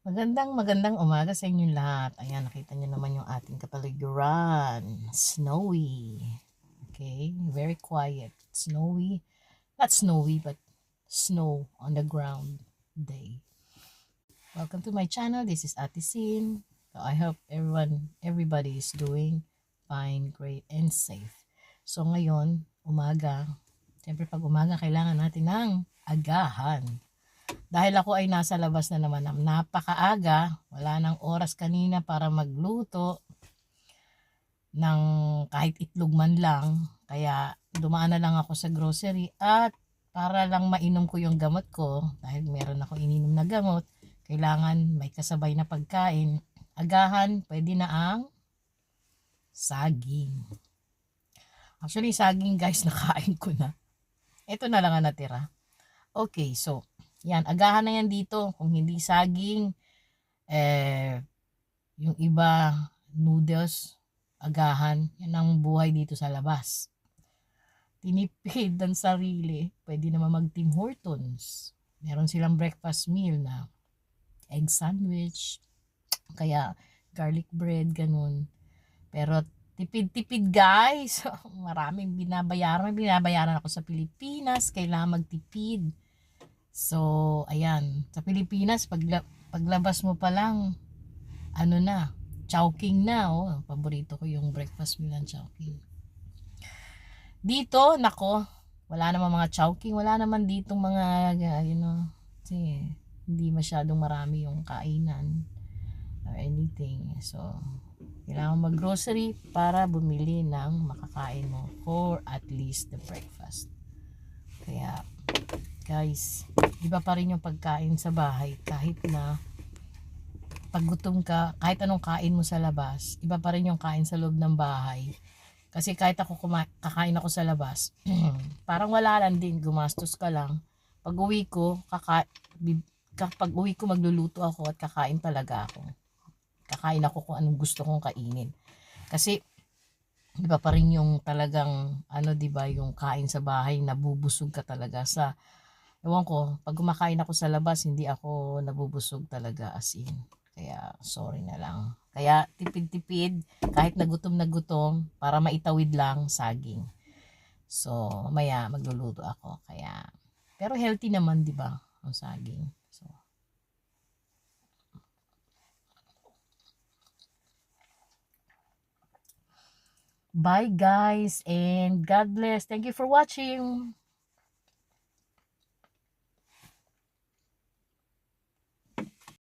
Magandang umaga sa inyong lahat. Ayan, nakita niyo naman yung ating kapaligiran. Snowy. Okay, very quiet. Snowy. Not snowy, but snow on the ground day. Welcome to my channel. This is Ate Sin. So I hope everybody is doing fine, great, and safe. So ngayon, umaga. Siyempre pag umaga, kailangan natin ng agahan. Dahil ako ay nasa labas na naman ng napakaaga, wala nang oras kanina para magluto ng kahit itlog man lang. Kaya dumaan na lang ako sa grocery at para lang mainom ko yung gamot ko, dahil meron ako ininom na gamot, kailangan may kasabay na pagkain. Agahan, pwede na ang saging. Actually, saging guys, nakain ko na. Ito na lang ang natira. Okay, so, yan, agahan na yan dito. Kung hindi saging, yung iba, noodles, agahan, yan ang buhay dito sa labas. Tinipid ng sarili, pwede naman mag Tim Hortons. Meron silang breakfast meal na egg sandwich, kaya garlic bread, ganun. Pero tipid-tipid guys. Maraming binabayaran. May binabayaran ako sa Pilipinas. Kailangan magtipid. So, ayan. Sa Pilipinas, paglabas mo pa lang, ano na, chowking na. Oh. Paborito ko yung breakfast meal ng chowking. Dito, nako, wala naman mga chowking. Wala naman ditong mga, kasi hindi masyadong marami yung kainan or anything. So, kailangan mag-grocery para bumili ng makakain mo for at least the breakfast. Kaya, guys, iba pa rin yung pagkain sa bahay kahit na pag gutom ka, kahit anong kain mo sa labas, iba pa rin yung kain sa loob ng bahay. Kasi kahit ako kakain ako sa labas, parang wala lang din, gumastos ka lang. Pag uwi ko, magluluto ako at kakain talaga ako. Kakain ako kung anong gusto kong kainin. Kasi iba pa rin yung talagang di ba, yung kain sa bahay, nabubusog ka talaga sa ewan ko, pag kumakain ako sa labas, hindi ako nabubusog talaga as in. Kaya sorry na lang. Kaya tipid-tipid, kahit na gutom para maitawid lang saging. So, mamaya magluluto ako. Kaya pero healthy naman, 'di ba, ang saging. So, bye guys and God bless. Thank you for watching.